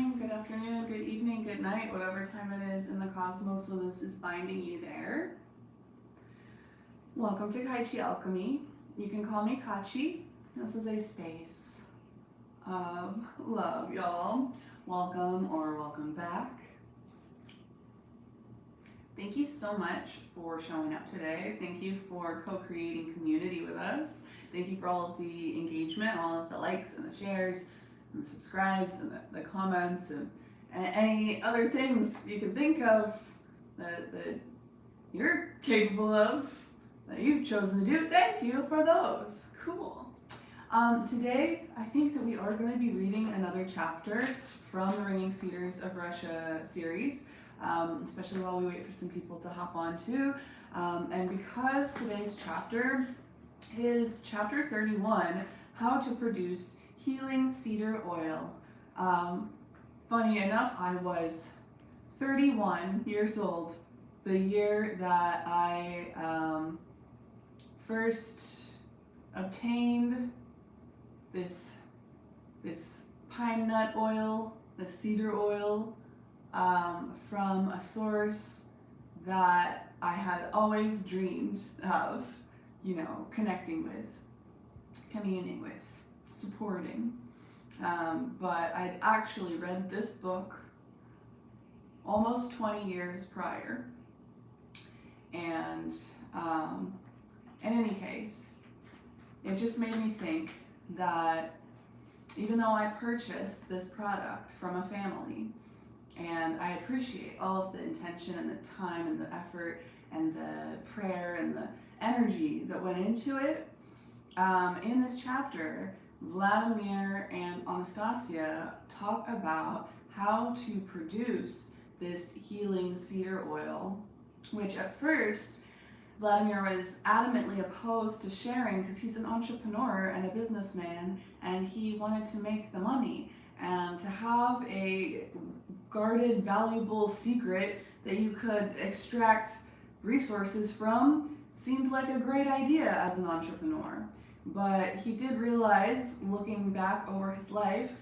morning, good afternoon, good evening, good night, whatever time it is in the cosmos when this is finding you there. Welcome to Kai Chi Alchemy. You can call me Katchi. This is a space of love, y'all. Welcome or welcome back. Thank you so much for showing up today. Thank you for co-creating community with us. Thank you for all of the engagement, all of the likes and the shares and the subscribes and the comments and any other things you can think of that you're capable of, that you've chosen to do. Thank you for those. Cool. Today, I think that we are going to be reading another chapter from the Ringing Cedars of Russia series, especially while we wait for some people to hop on too. And because today's chapter is chapter 31, How to Produce Healing Cedar Oil. Funny enough, I was 31 years old the year that I first obtained this pine nut oil, the cedar oil, from a source that I had always dreamed of, connecting with, communing with, supporting. But I'd actually read this book almost 20 years prior. And in any case, it just made me think that even though I purchased this product from a family, and I appreciate all of the intention and the time and the effort and the prayer and the energy that went into it, in this chapter, Vladimir and Anastasia talk about how to produce this healing cedar oil, which at first Vladimir was adamantly opposed to sharing because he's an entrepreneur and a businessman and he wanted to make the money, and to have a guarded, valuable secret that you could extract resources from seemed like a great idea as an entrepreneur. But he did realize, looking back over his life,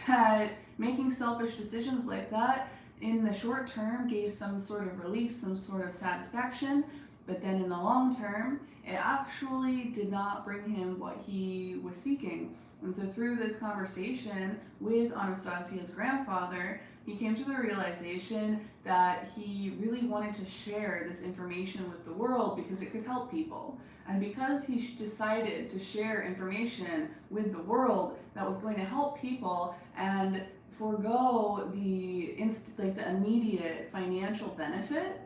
that making selfish decisions like that in the short term gave some sort of relief, some sort of satisfaction, but then in the long term, it actually did not bring him what he was seeking. And so through this conversation with Anastasia's grandfather, he came to the realization that he really wanted to share this information with the world because it could help people. And because he decided to share information with the world that was going to help people and forego the immediate financial benefit,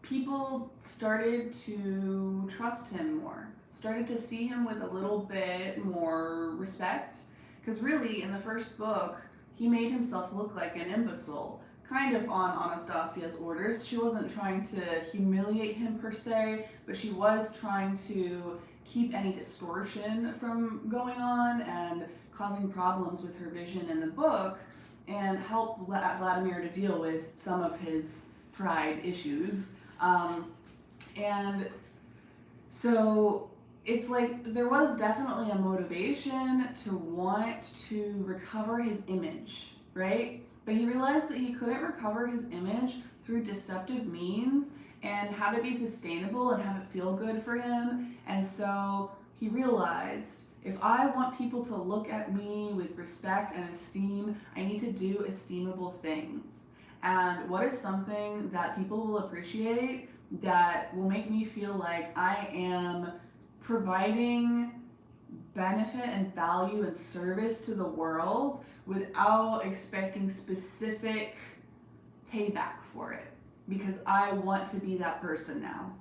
people started to trust him more, started to see him with a little bit more respect. Because really, in the first book, he made himself look like an imbecile, kind of on Anastasia's orders. She wasn't trying to humiliate him per se, but she was trying to keep any distortion from going on and causing problems with her vision in the book, and help Vladimir to deal with some of his pride issues. And so it's like there was definitely a motivation to want to recover his image, right? But he realized that he couldn't recover his image through deceptive means and have it be sustainable and have it feel good for him. And so he realized, if I want people to look at me with respect and esteem, I need to do esteemable things. And what is something that people will appreciate that will make me feel like I am providing benefit and value and service to the world without expecting specific payback for it, because I want to be that person now.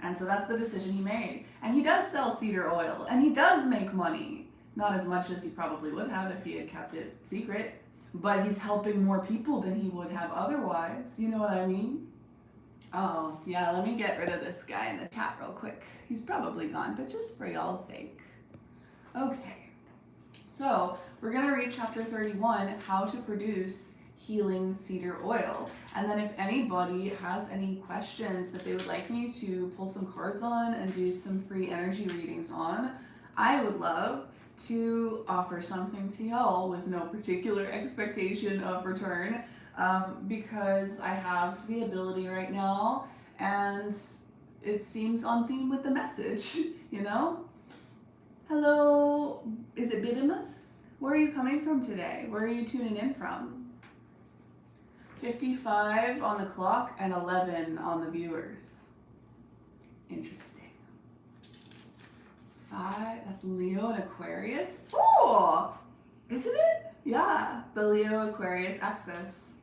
And so that's the decision he made. And he does sell cedar oil, and he does make money. Not as much as he probably would have if he had kept it secret, but he's helping more people than he would have otherwise. You know what I mean? Oh, yeah, let me get rid of this guy in the chat real quick. He's probably gone, but just for y'all's sake. Okay, so we're gonna read chapter 31, How to Produce Healing Cedar Oil. And then if anybody has any questions that they would like me to pull some cards on and do some free energy readings on, I would love to offer something to y'all with no particular expectation of return, because I have the ability right now and it seems on theme with the message, you know? Hello, is it Bibimus? Where are you coming from today? Where are you tuning in from? 55 on the clock and 11 on the viewers. Interesting. 5, that's Leo and Aquarius. Oh, isn't it? Yeah, the Leo Aquarius axis.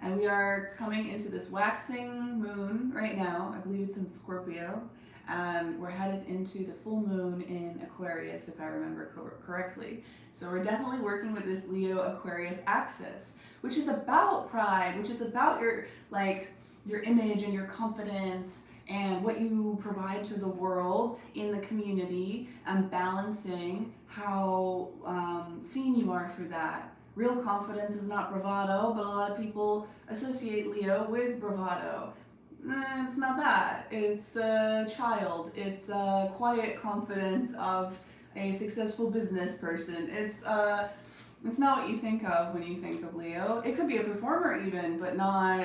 And we are coming into this waxing moon right now. I believe it's in Scorpio. And we're headed into the full moon in Aquarius, if I remember correctly. So we're definitely working with this Leo Aquarius axis, which is about pride, which is about your image and your confidence and what you provide to the world in the community, and balancing how seen you are for that. Real confidence is not bravado, but a lot of people associate Leo with bravado. It's not that. It's a child. It's a quiet confidence of a successful business person. It's not what you think of when you think of Leo. It could be a performer even, but not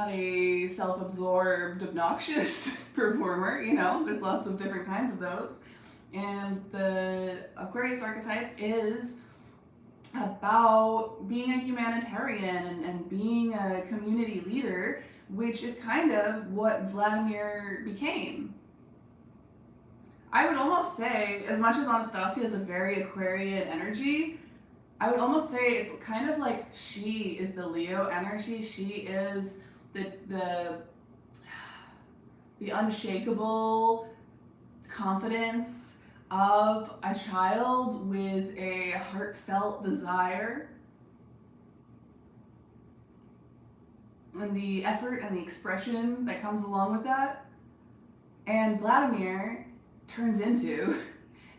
a self-absorbed, obnoxious performer, you know? There's lots of different kinds of those. And the Aquarius archetype is about being a humanitarian and being a community leader, which is kind of what Vladimir became. I would almost say, as much as Anastasia has a very Aquarian energy, I would almost say it's kind of like she is the Leo energy. She is the unshakable confidence of a child with a heartfelt desire, and the effort and the expression that comes along with that. And Vladimir turns into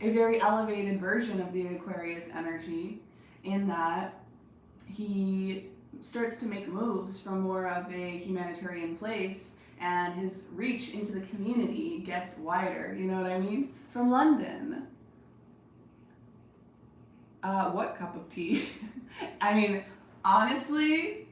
a very elevated version of the Aquarius energy, in that he starts to make moves from more of a humanitarian place, and his reach into the community gets wider, you know what I mean? From London. What cup of tea? I mean, honestly,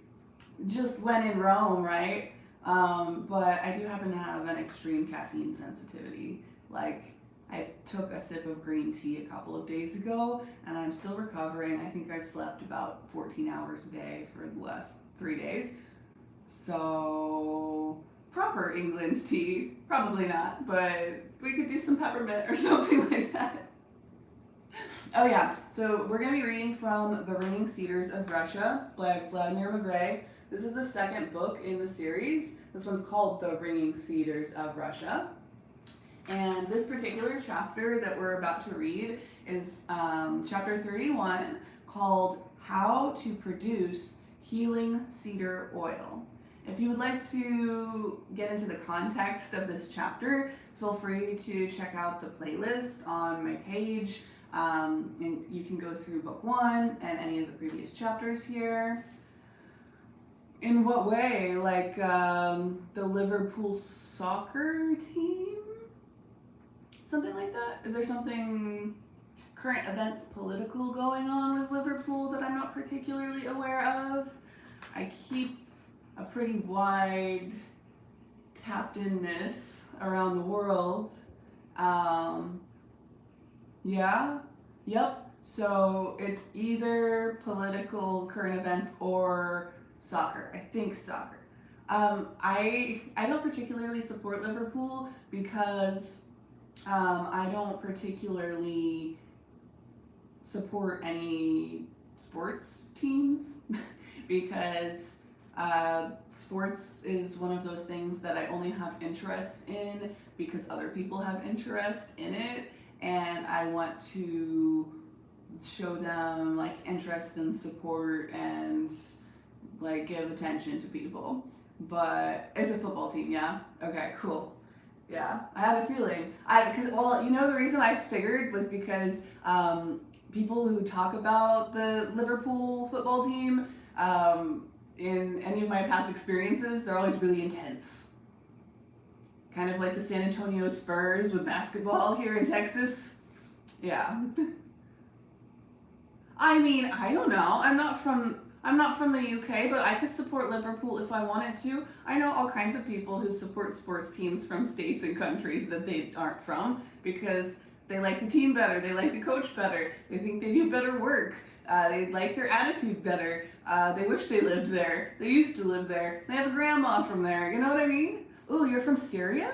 just when in Rome, right? But I do happen to have an extreme caffeine sensitivity. Like, I took a sip of green tea a couple of days ago, and I'm still recovering. I think I've slept about 14 hours a day for the last 3 days. So, proper England tea, probably not, but we could do some peppermint or something like that. Oh yeah, so we're going to be reading from The Ringing Cedars of Russia by Vladimir Magray. This is the second book in the series. This one's called The Ringing Cedars of Russia. And this particular chapter that we're about to read is chapter 31, called How to Produce Healing Cedar Oil. If you would like to get into the context of this chapter, feel free to check out the playlist on my page. And you can go through book 1 and any of the previous chapters here. In what way? Like the Liverpool soccer team? Something like that? Is there something, current events political going on with Liverpool that I'm not particularly aware of? I keep a pretty wide tapped-inness around the world. Yeah, yep. So it's either political, current events, or soccer. I think soccer. I don't particularly support Liverpool because I don't particularly support any sports teams because sports is one of those things that I only have interest in because other people have interest in it, and I want to show them like interest and support and like give attention to people. But it's a football team, yeah? Okay, cool. Yeah, I had a feeling. The reason I figured was because people who talk about the Liverpool football team, in any of my past experiences, they're always really intense. Kind of like the San Antonio Spurs with basketball here in Texas. Yeah. I mean, I don't know. I'm not from the UK, but I could support Liverpool if I wanted to. I know all kinds of people who support sports teams from states and countries that they aren't from because they like the team better, they like the coach better, they think they do better work, they like their attitude better, they wish they lived there, they used to live there, they have a grandma from there, you know what I mean? Ooh, you're from Syria?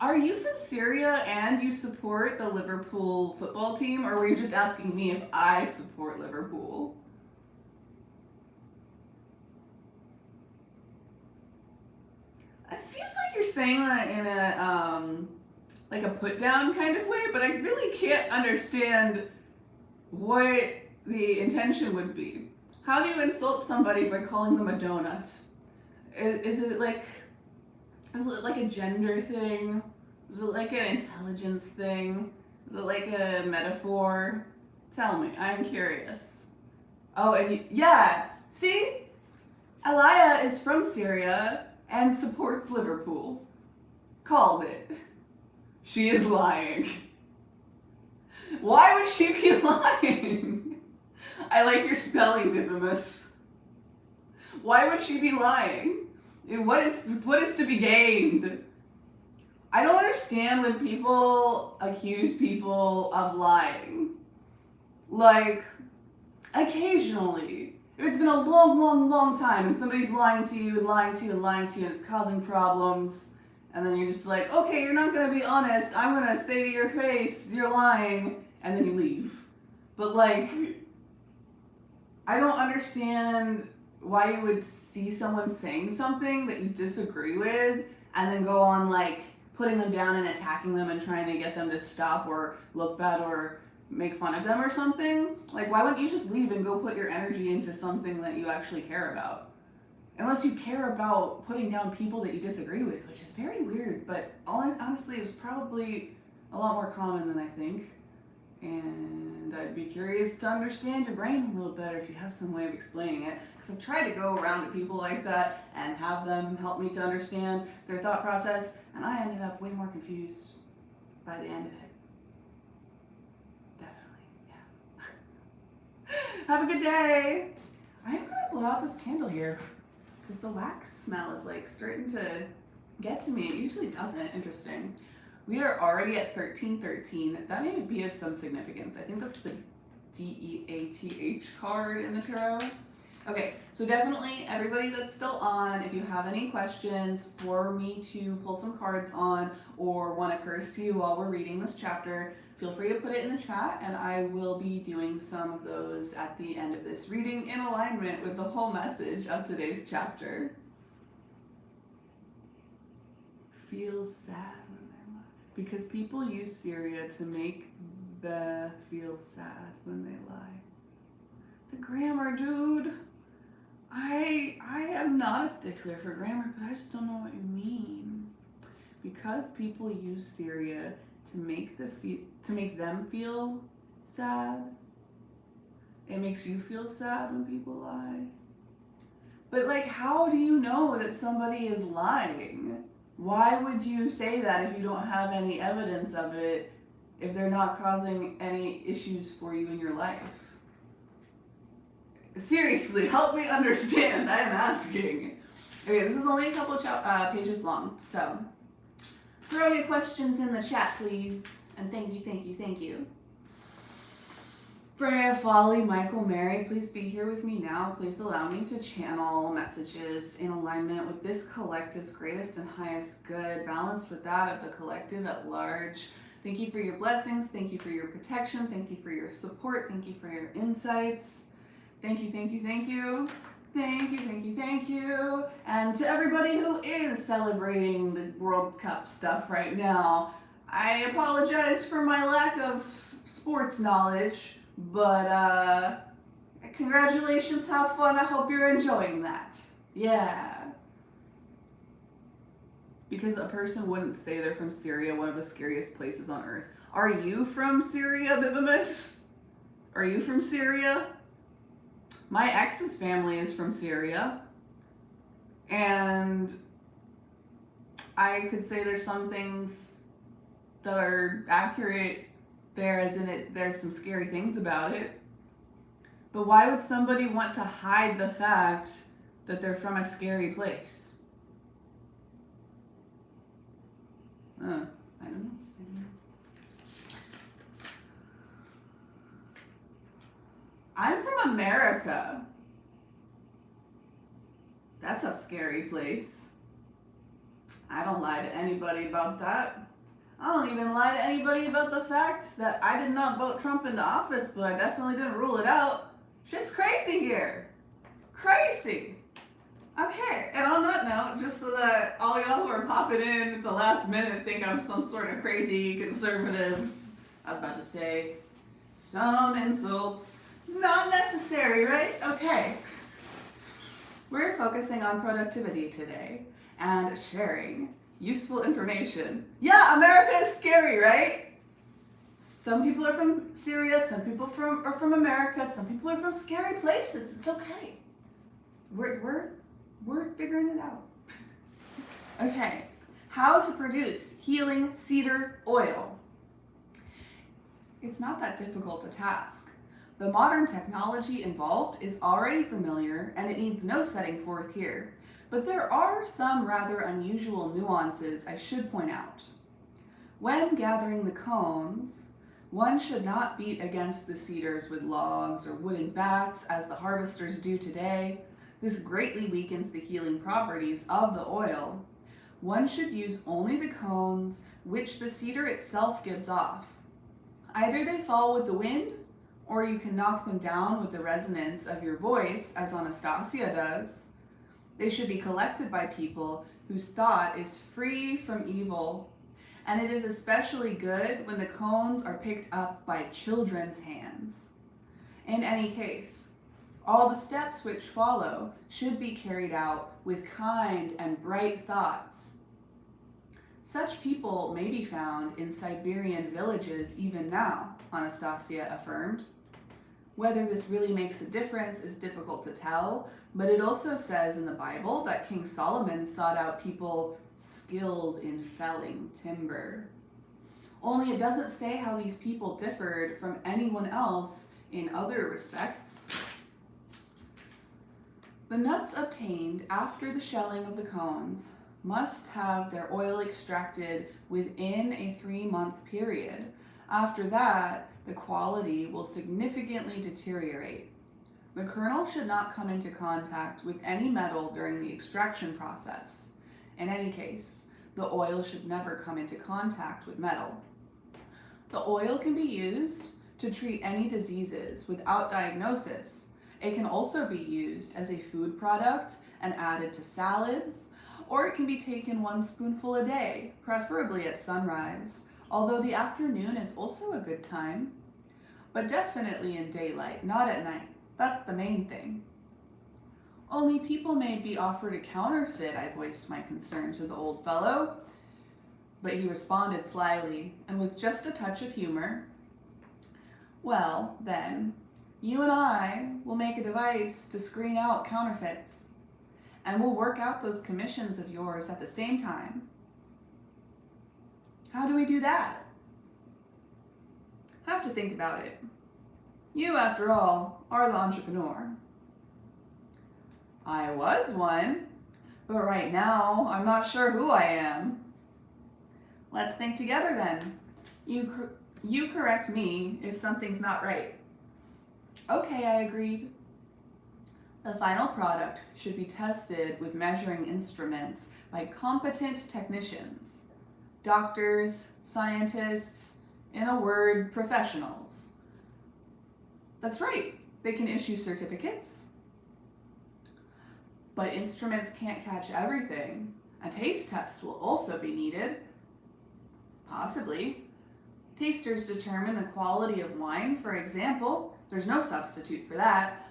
Are you from Syria and you support the Liverpool football team, or were you just asking me if I support Liverpool? It seems like you're saying that in a like a put down kind of way, but I really can't understand what the intention would be. How do you insult somebody by calling them a donut? Is it like a gender thing? Is it like an intelligence thing? Is it like a metaphor? Tell me, I'm curious. Oh, and yeah, see? Alaya is from Syria and supports Liverpool. Called it. She is lying. Why would she be lying? I like your spelling, Bibimus. Why would she be lying? What is to be gained? I don't understand when people accuse people of lying. Like, occasionally. If it's been a long, long, long time and somebody's lying to you and lying to you and lying to you and it's causing problems, and then you're just like, okay, you're not gonna be honest, I'm gonna say to your face, you're lying, and then you leave. But like, I don't understand why you would see someone saying something that you disagree with and then go on like putting them down and attacking them and trying to get them to stop or look bad or make fun of them or something. Like, why wouldn't you just leave and go put your energy into something that you actually care about? Unless you care about putting down people that you disagree with, which is very weird, but honestly, it was probably a lot more common than I think. And I'd be curious to understand your brain a little better if you have some way of explaining it. Because I've tried to go around to people like that and have them help me to understand their thought process, and I ended up way more confused by the end of it. Definitely, yeah. Have a good day. I am gonna blow out this candle here because the wax smell is like starting to get to me. It usually doesn't. Interesting. We are already at 1313. That may be of some significance. I think that's the DEATH card in the tarot. Okay, so definitely everybody that's still on, if you have any questions for me to pull some cards on or what occurs to you while we're reading this chapter, feel free to put it in the chat and I will be doing some of those at the end of this reading in alignment with the whole message of today's chapter. Feel sad when they're lying. Because people use Syria to make the feel sad when they lie. The grammar, dude. I am not a stickler for grammar, but I just don't know what you mean. Because people use Syria to make them feel sad, it makes you feel sad when people lie. But like, how do you know that somebody is lying? Why would you say that if you don't have any evidence of it, if they're not causing any issues for you in your life? Seriously, help me understand. I am asking. Okay, this is only a couple pages long, so throw your questions in the chat, please. And thank you, thank you, thank you. Freya, Folly, Michael, Mary, please be here with me now. Please allow me to channel messages in alignment with this collective's greatest and highest good, balanced with that of the collective at large. Thank you for your blessings. Thank you for your protection. Thank you for your support. Thank you for your insights. Thank you, thank you, thank you. Thank you, thank you, thank you. And to everybody who is celebrating the World Cup stuff right now, I apologize for my lack of sports knowledge. But, congratulations, have fun, I hope you're enjoying that. Yeah. Because a person wouldn't say they're from Syria, one of the scariest places on earth. Are you from Syria, Bibimus? Are you from Syria? My ex's family is from Syria. And I could say there's some things that are accurate there, as in it, there's some scary things about it. But why would somebody want to hide the fact that they're from a scary place? I don't know. I'm from America. That's a scary place. I don't lie to anybody about that. I don't even lie to anybody about the fact that I did not vote Trump into office, but I definitely didn't rule it out. Shit's crazy here. Crazy. Okay, and on that note, just so that all y'all who are popping in at the last minute think I'm some sort of crazy conservative, I was about to say some insults. Not necessary, right? Okay. We're focusing on productivity today and sharing useful information. Yeah, America is scary, right? Some people are from Syria, some people are from America, some people are from scary places. It's okay. We're figuring it out. Okay, how to produce healing cedar oil. It's not that difficult a task. The modern technology involved is already familiar and it needs no setting forth here. But there are some rather unusual nuances I should point out. When gathering the cones, one should not beat against the cedars with logs or wooden bats as the harvesters do today. This greatly weakens the healing properties of the oil. One should use only the cones which the cedar itself gives off. Either they fall with the wind, or you can knock them down with the resonance of your voice, as Anastasia does. They should be collected by people whose thought is free from evil. And it is especially good when the cones are picked up by children's hands. In any case, all the steps which follow should be carried out with kind and bright thoughts. Such people may be found in Siberian villages even now, Anastasia affirmed. Whether this really makes a difference is difficult to tell, but it also says in the Bible that King Solomon sought out people skilled in felling timber. Only it doesn't say how these people differed from anyone else in other respects. The nuts obtained after the shelling of the cones must have their oil extracted within a 3-month period. After that, the quality will significantly deteriorate. The kernel should not come into contact with any metal during the extraction process. In any case, the oil should never come into contact with metal. The oil can be used to treat any diseases without diagnosis. It can also be used as a food product and added to salads, or it can be taken 1 spoonful a day, preferably at sunrise, although the afternoon is also a good time. But definitely in daylight, not at night. That's the main thing. Only people may be offered a counterfeit, I voiced my concern to the old fellow, but he responded slyly, and with just a touch of humor, "Well, then, you and I will make a device to screen out counterfeits, and we'll work out those commissions of yours at the same time." How do we do that? Have to think about it. You, after all, are the entrepreneur. I was one, but right now I'm not sure who I am. Let's think together then. You correct me if something's not right. Okay, I agreed. The final product should be tested with measuring instruments by competent technicians, doctors, scientists, in a word, professionals. That's right, they can issue certificates. But instruments can't catch everything. A taste test will also be needed. Possibly. Tasters determine the quality of wine, for example. There's no substitute for that.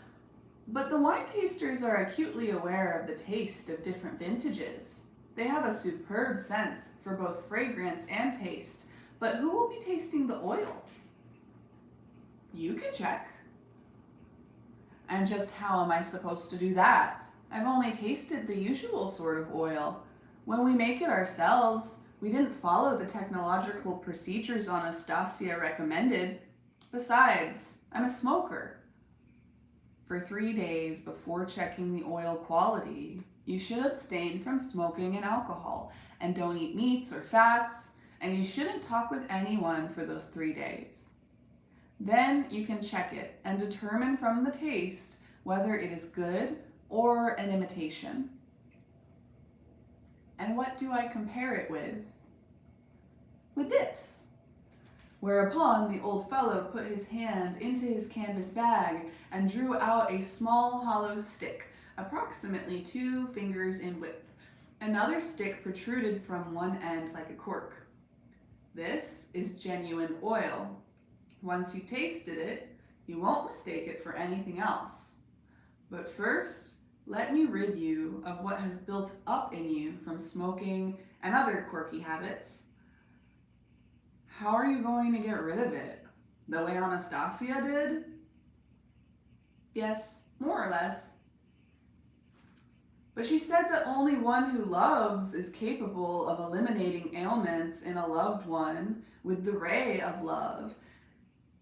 But the wine tasters are acutely aware of the taste of different vintages. They have a superb sense for both fragrance and taste. But who will be tasting the oil? You can check. And just how am I supposed to do that? I've only tasted the usual sort of oil. When we make it ourselves, We didn't follow the technological procedures Anastasia recommended. Besides, I'm a smoker. For 3 days before checking the oil quality, you should abstain from smoking and alcohol, and don't eat meats or fats, and you shouldn't talk with anyone for those 3 days. Then you can check it and determine from the taste whether it is good or an imitation. And what do I compare it with? With this. Whereupon the old fellow put his hand into his canvas bag and drew out a small hollow stick, approximately 2 fingers in width. Another stick protruded from one end like a cork. This is genuine oil. Once you tasted it, you won't mistake it for anything else. But first, let me rid you of what has built up in you from smoking and other quirky habits. How are you going to get rid of it? The way Anastasia did? Yes, more or less. But she said that only one who loves is capable of eliminating ailments in a loved one with the ray of love,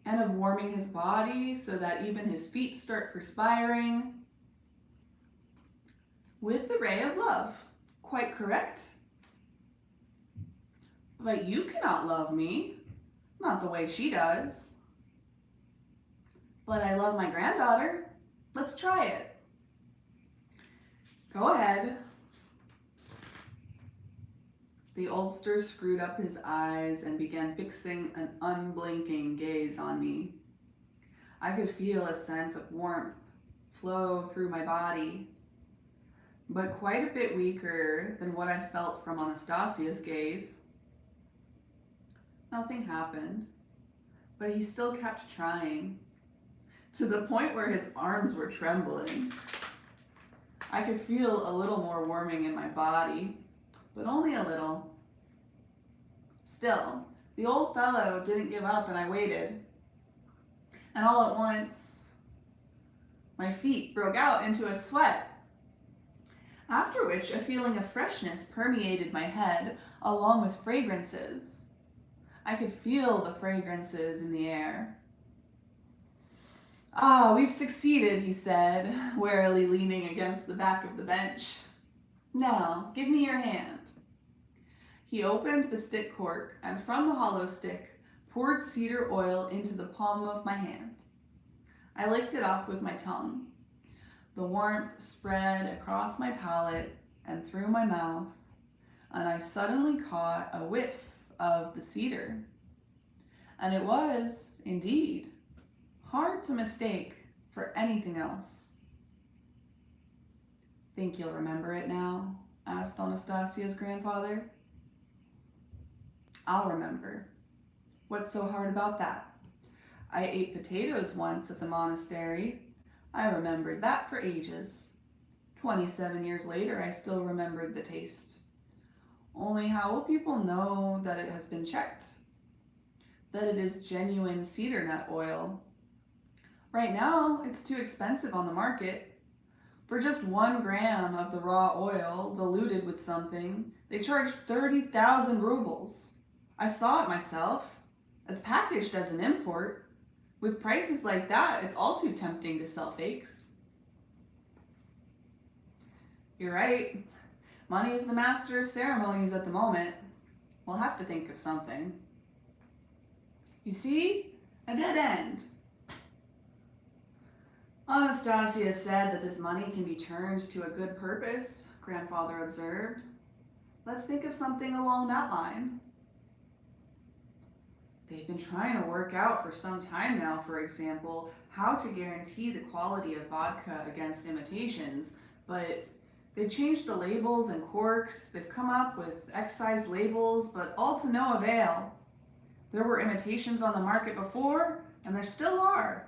and of warming his body so that even his feet start perspiring. With the ray of love. Quite correct. But you cannot love me. Not the way she does. But I love my granddaughter. Let's try it. Go ahead. The oldster screwed up his eyes and began fixing an unblinking gaze on me. I could feel a sense of warmth flow through my body, but quite a bit weaker than what I felt from Anastasia's gaze. Nothing happened, but he still kept trying, to the point where his arms were trembling. I could feel a little more warming in my body, but only a little. Still, the old fellow didn't give up, and I waited. And all at once, my feet broke out into a sweat. After which, a feeling of freshness permeated my head, along with fragrances. I could feel the fragrances in the air. "Ah, we've succeeded," he said, warily leaning against the back of the bench. "Now, give me your hand." He opened the stick cork, and from the hollow stick, poured cedar oil into the palm of my hand. I licked it off with my tongue. The warmth spread across my palate and through my mouth, and I suddenly caught a whiff of the cedar. And it was, indeed, hard to mistake for anything else. "Think you'll remember it now?" asked Anastasia's grandfather. "I'll remember. What's so hard about that? I ate potatoes once at the monastery. I remembered that for ages. 27 years later, I still remembered the taste. Only how will people know that it has been checked? That it is genuine cedar nut oil? Right now, it's too expensive on the market. For just 1 gram of the raw oil diluted with something, they charge 30,000 rubles. I saw it myself. It's packaged as an import. With prices like that, it's all too tempting to sell fakes." "You're right. Money is the master of ceremonies at the moment. We'll have to think of something." "You see? A dead end." "Anastasia said that this money can be turned to a good purpose," grandfather observed. "Let's think of something along that line." "They've been trying to work out for some time now, for example, how to guarantee the quality of vodka against imitations, but they've changed the labels and corks, they've come up with excise labels, but all to no avail. There were imitations on the market before, and there still are.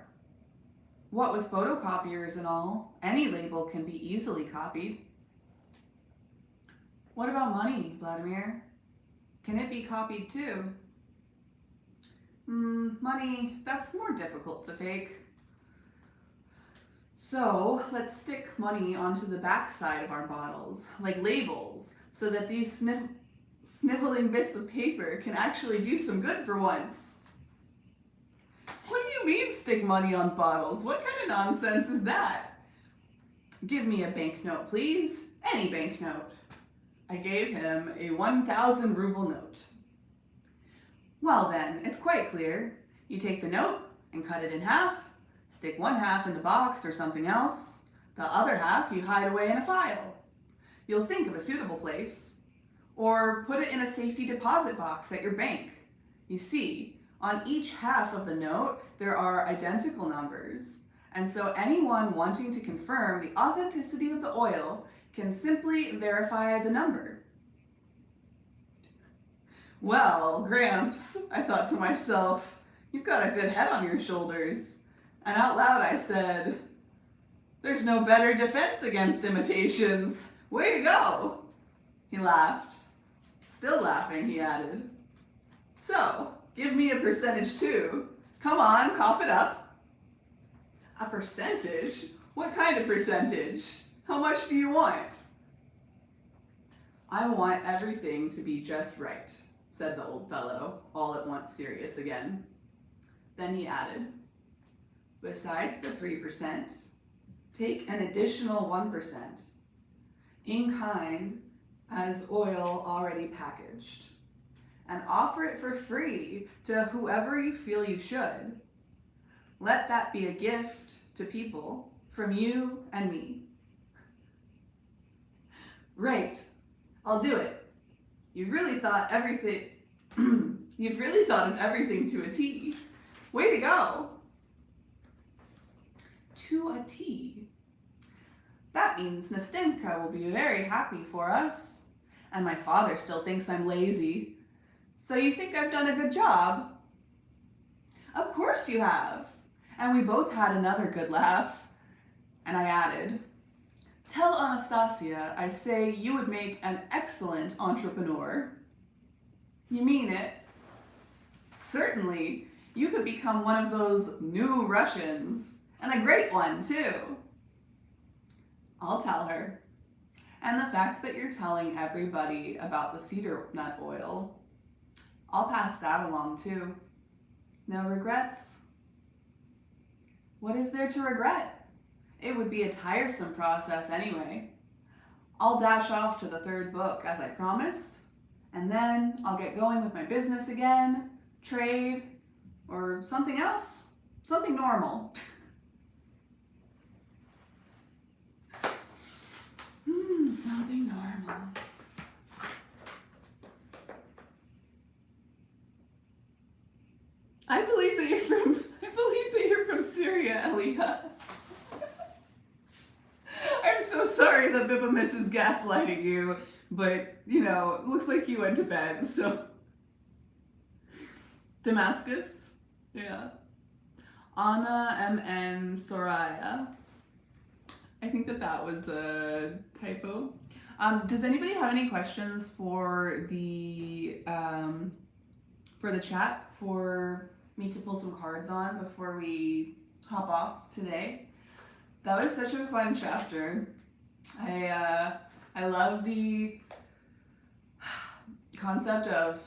What with photocopiers and all, any label can be easily copied." "What about money, Vladimir? Can it be copied too?" Money, that's more difficult to fake. So let's stick money onto the back side of our bottles, like labels, so that these Sniveling bits of paper can actually do some good for once. What do you mean stick money on bottles? What kind of nonsense is that? Give me a banknote, please. Any banknote. I gave him a 1,000 ruble note. Well then, it's quite clear. You take the note and cut it in half, stick one half in the box or something else, the other half you hide away in a file. You'll think of a suitable place, or put it in a safety deposit box at your bank. You see, on each half of the note, there are identical numbers, and so anyone wanting to confirm the authenticity of the oil can simply verify the number. Well, Gramps, I thought to myself, you've got a good head on your shoulders. And out loud I said, there's no better defense against imitations. Way to go! He laughed. Still laughing, he added. So, give me a percentage too. Come on, cough it up. A percentage? What kind of percentage? How much do you want? I want everything to be just right, said the old fellow, all at once serious again. Then he added, besides the 3%, take an additional 1%, in kind as oil already packaged, and offer it for free to whoever you feel you should. Let that be a gift to people from you and me. Right, I'll do it. You've really thought of everything to a T. Way to go. To a T. That means Nastenka will be very happy for us. And my father still thinks I'm lazy. So you think I've done a good job? Of course you have. And we both had another good laugh. And I added, tell Anastasia I say you would make an excellent entrepreneur. You mean it? Certainly, you could become one of those new Russians, and a great one too. I'll tell her. And the fact that you're telling everybody about the cedar nut oil, I'll pass that along too. No regrets? What is there to regret? It would be a tiresome process anyway. I'll dash off to the 3rd book as I promised, and then I'll get going with my business again, trade, or something else, something normal. Something normal. I believe that you're from Syria, Elia. I'm so sorry that Bibimus is gaslighting you, but, it looks like you went to bed, so. Damascus? Yeah. Anna M.N. Soraya. I think that was a typo. Does anybody have any questions for the chat for me to pull some cards on before we hop off today? That was such a fun chapter. I love the concept of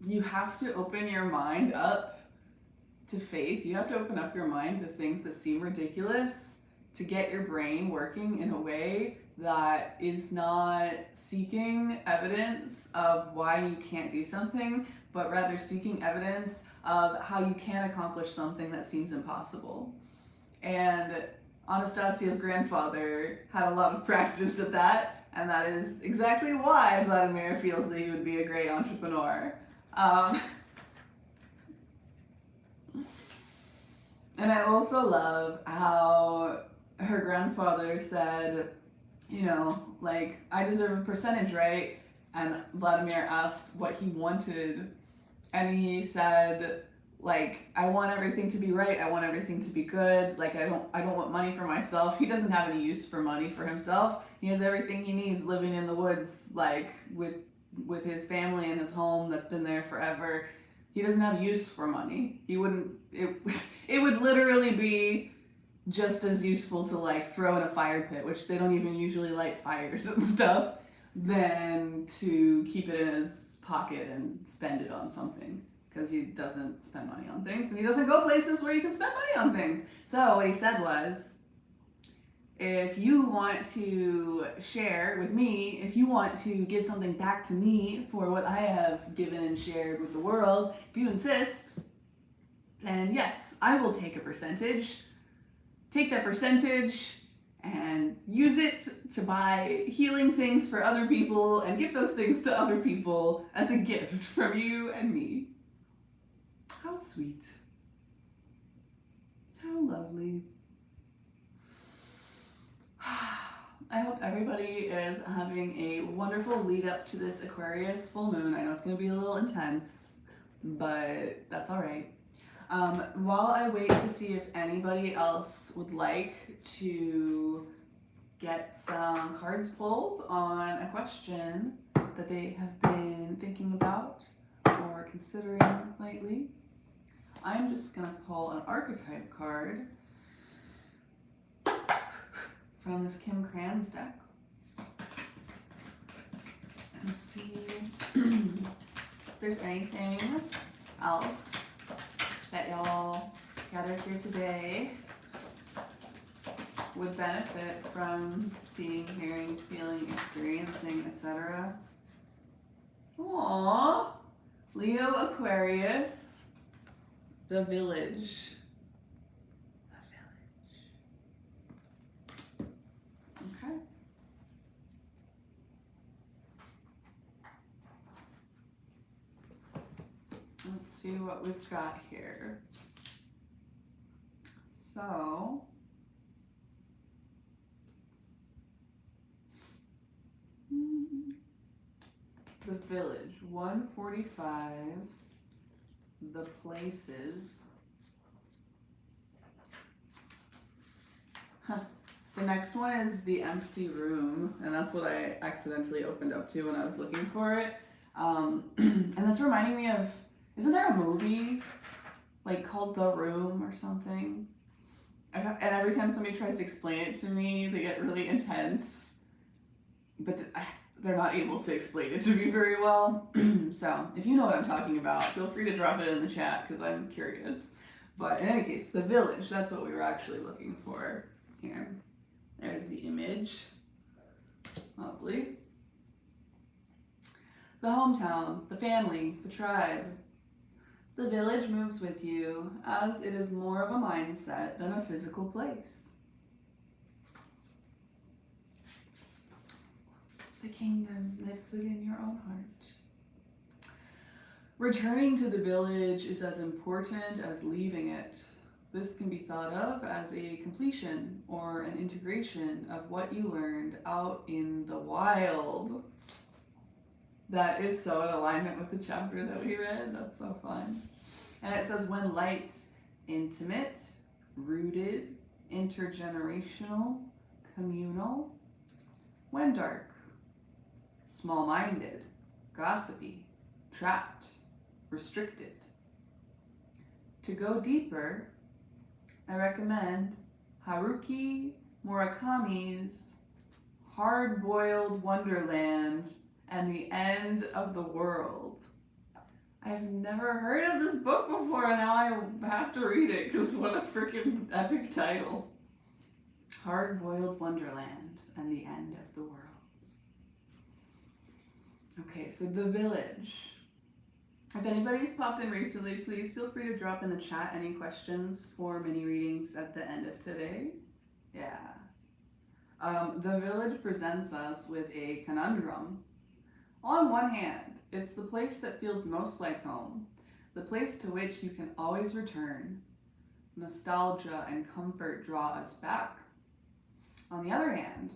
you have to open your mind up to faith. You have to open up your mind to things that seem ridiculous to get your brain working in a way that is not seeking evidence of why you can't do something, but rather seeking evidence of how you can accomplish something that seems impossible. And Anastasia's grandfather had a lot of practice at that, and that is exactly why Vladimir feels that he would be a great entrepreneur. And I also love how her grandfather said, I deserve a percentage, right? And Vladimir asked what he wanted, and he said, I want everything to be right. I want everything to be good. I don't want money for myself. He doesn't have any use for money for himself. He has everything he needs living in the woods, with his family and his home that's been there forever. He doesn't have use for money. It would literally be just as useful to throw in a fire pit, which they don't even usually light fires and stuff. than to keep it in his pocket and spend it on something. Because he doesn't spend money on things, and he doesn't go places where you can spend money on things. So what he said was, if you want to share with me, if you want to give something back to me for what I have given and shared with the world, if you insist, then yes, I will take a percentage. Take that percentage and use it to buy healing things for other people and give those things to other people as a gift from you and me. How sweet. How lovely. I hope everybody is having a wonderful lead up to this Aquarius full moon. I know it's going to be a little intense, but that's all right. While I wait to see if anybody else would like to get some cards pulled on a question that they have been thinking about or considering lately, I'm just going to pull an archetype card from this Kim Kranz deck and see if there's anything else that y'all gathered here today would benefit from seeing, hearing, feeling, experiencing, etc. Aww. Leo Aquarius. The Village. Okay. Let's see what we've got here. So, the Village, 145, the Places. The next one is The Empty Room, and that's what I accidentally opened up to when I was looking for it. And that's reminding me of, isn't there a movie like called The Room or something? And every time somebody tries to explain it to me, they get really intense, but they're not able to explain it to me very well. So if you know what I'm talking about, feel free to drop it in the chat because I'm curious. But in any case, The Village, that's what we were actually looking for here. There's the image. Lovely. The hometown, the family, the tribe. The village moves with you as it is more of a mindset than a physical place. The kingdom lives within your own heart. Returning to the village is as important as leaving it. This can be thought of as a completion or an integration of what you learned out in the wild. That is so in alignment with the chapter that we read. That's so fun. And it says, when light, intimate, rooted, intergenerational, communal. When dark, small-minded, gossipy, trapped, restricted. To go deeper, I recommend Haruki Murakami's Hard-Boiled Wonderland and the End of the World. I've never heard of this book before, and now I have to read it because what a freaking epic title. Hard-Boiled Wonderland and the End of the World. Okay, so The Village. If anybody's popped in recently, please feel free to drop in the chat any questions for mini readings at the end of today. Yeah. The Village presents us with a conundrum. On one hand, it's the place that feels most like home, the place to which you can always return. Nostalgia and comfort draw us back. On the other hand,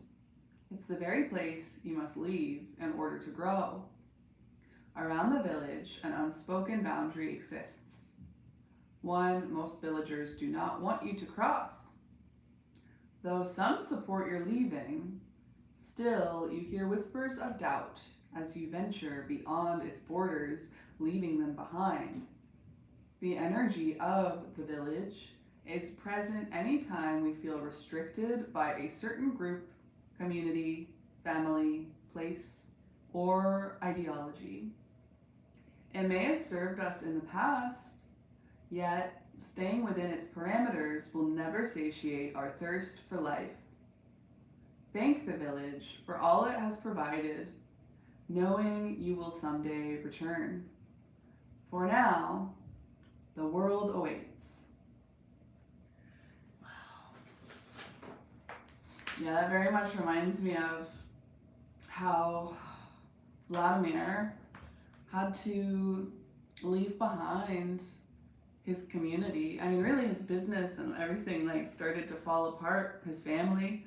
it's the very place you must leave in order to grow. Around the village, an unspoken boundary exists. One most villagers do not want you to cross. Though some support your leaving, still you hear whispers of doubt as you venture beyond its borders, leaving them behind. The energy of the village is present anytime we feel restricted by a certain group, community, family, place, or ideology. It may have served us in the past, yet staying within its parameters will never satiate our thirst for life. Thank the village for all it has provided, knowing you will someday return. For now, the world awaits. Wow. Yeah, that very much reminds me of how Vladimir had to leave behind his community. I mean, really his business and everything like started to fall apart, his family,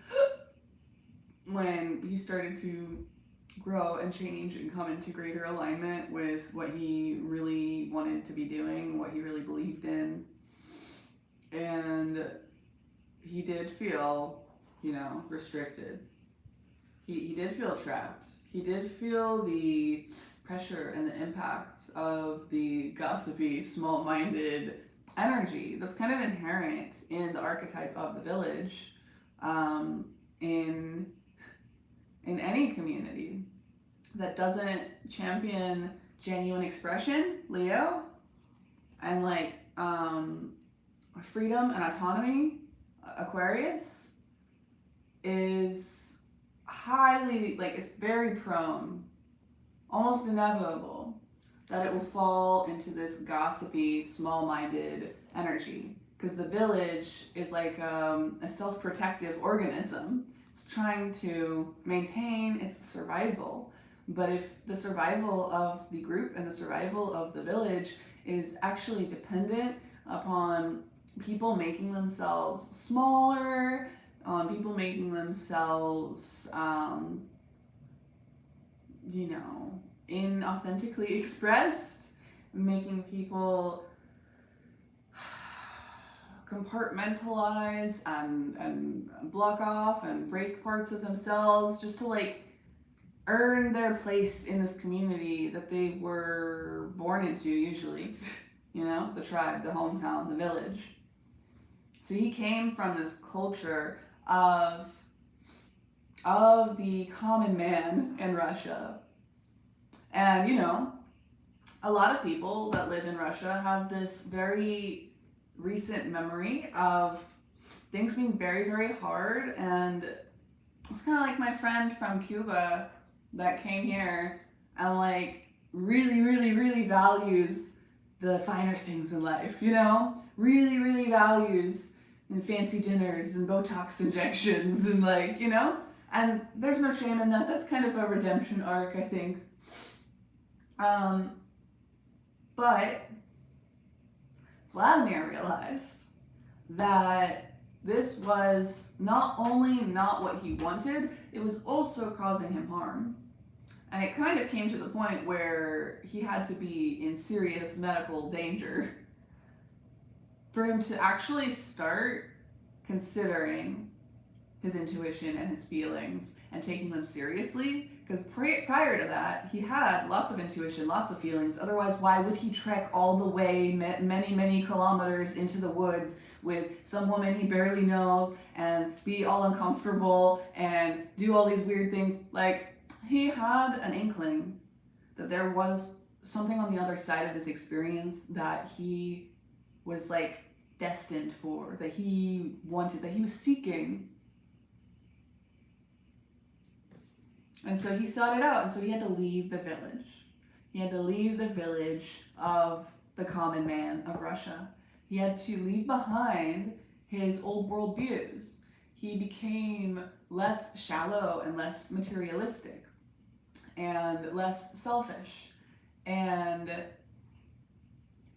when he started to grow and change and come into greater alignment with what he really wanted to be doing, what he really believed in. And he did feel, restricted. He did feel trapped. He did feel the pressure and the impact of the gossipy, small-minded energy that's kind of inherent in the archetype of the village, in any community that doesn't champion genuine expression, Leo, and freedom and autonomy, Aquarius, is highly, it's very prone, almost inevitable, that it will fall into this gossipy, small-minded energy. Because the village is like a self-protective organism. It's trying to maintain its survival. But if the survival of the group and the survival of the village is actually dependent upon people making themselves smaller, on people making themselves, inauthentically expressed, making people compartmentalize and block off and break parts of themselves just to earn their place in this community that they were born into, usually, the tribe, the hometown, the village. So he came from this culture of the common man in Russia. And, a lot of people that live in Russia have this very recent memory of things being very, very hard. And it's kind of like my friend from Cuba that came here and really, really, really values the finer things in life, really, really values fancy dinners and Botox injections and and there's no shame in that. That's kind of a redemption arc, I think. But Vladimir realized that this was not only not what he wanted, it was also causing him harm. And it kind of came to the point where he had to be in serious medical danger for him to actually start considering his intuition and his feelings and taking them seriously. Because prior to that, he had lots of intuition, lots of feelings. Otherwise, why would he trek all the way many, many kilometers into the woods with some woman he barely knows and be all uncomfortable and do all these weird things? He had an inkling that there was something on the other side of this experience that he was destined for, that he wanted, that he was seeking. And so he sought it out, and so he had to leave the village. He had to leave the village of the common man of Russia. He had to leave behind his old world views. He became less shallow and less materialistic and less selfish. And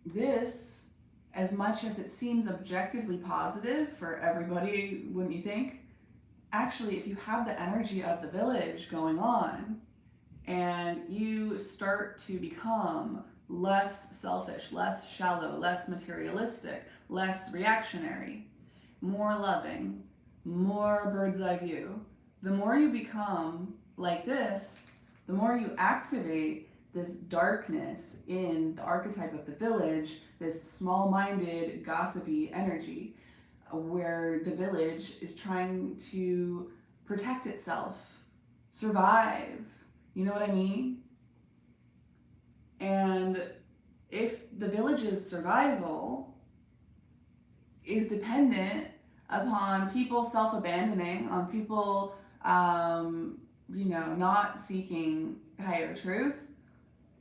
this, as much as it seems objectively positive for everybody, wouldn't you think? Actually, if you have the energy of the village going on and you start to become less selfish, less shallow, less materialistic, less reactionary, more loving, more bird's eye view, the more you become like this, the more you activate this darkness in the archetype of the village, this small-minded, gossipy energy, where the village is trying to protect itself, survive, You know what I mean? And if the village's survival is dependent upon people self-abandoning, on people, not seeking higher truth,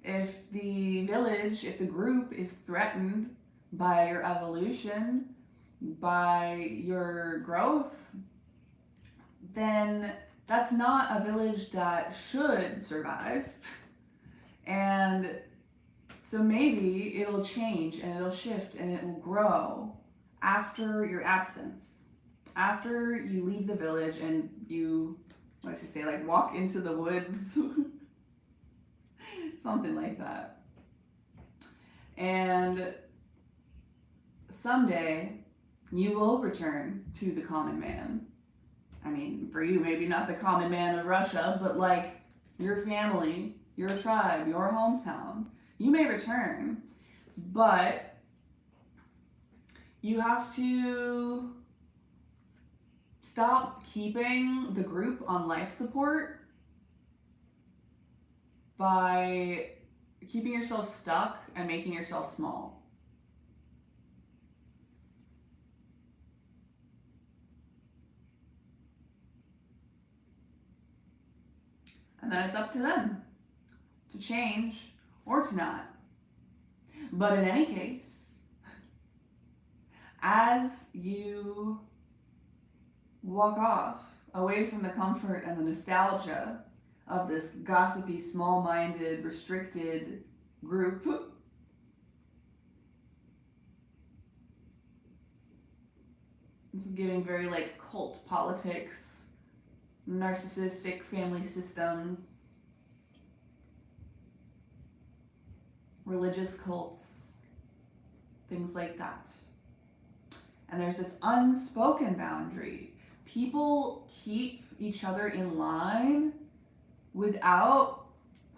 if the village, if the group is threatened by your evolution, by your growth, then that's not a village that should survive. And so maybe it'll change and it'll shift and it will grow after your absence. After you leave the village and you, what should I say, like walk into the woods. Something like that. And someday you will return to the common man. I mean, for you, maybe not the common man of Russia, but like your family, your tribe, your hometown. You may return, but you have to stop keeping the group on life support by keeping yourself stuck and making yourself small. And then it's up to them to change or to not. But in any case, as you walk off away from the comfort and the nostalgia of this gossipy, small-minded, restricted group, this is giving very like cult politics, narcissistic family systems, religious cults, things like that. And there's this unspoken boundary. People keep each other in line without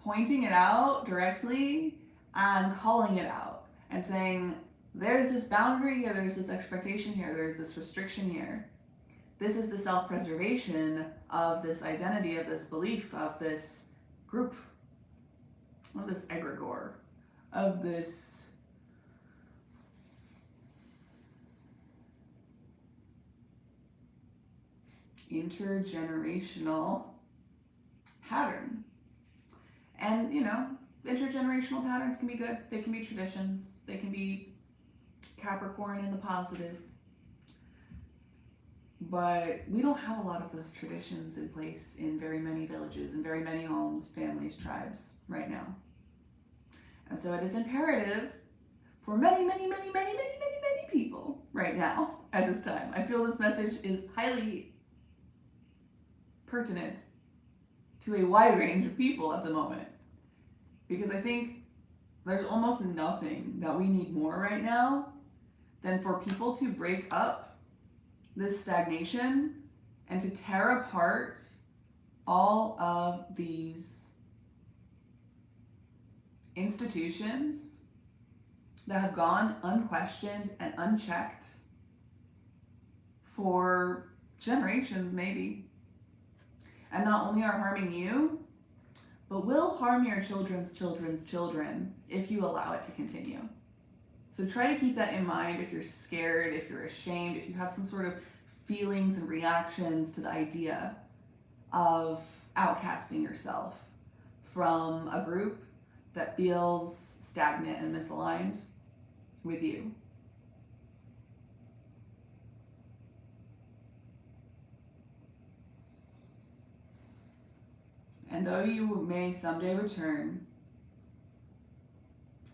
pointing it out directly and calling it out and saying, there's this boundary here, there's this expectation here, there's this restriction here. This is the self-preservation of this identity, of this belief, of this group, of this egregore, of this intergenerational pattern. And, intergenerational patterns can be good. They can be traditions. They can be Capricorn in the positive. But we don't have a lot of those traditions in place in very many villages, in very many homes, families, tribes right now. And so it is imperative for many, many, many, many, many, many, many people right now at this time. I feel this message is highly pertinent to a wide range of people at the moment. Because I think there's almost nothing that we need more right now than for people to break up this stagnation and to tear apart all of these institutions that have gone unquestioned and unchecked for generations maybe, and not only are harming you, but will harm your children's children's children if you allow it to continue. So try to keep that in mind if you're scared, if you're ashamed, if you have some sort of feelings and reactions to the idea of outcasting yourself from a group that feels stagnant and misaligned with you. And though you may someday return,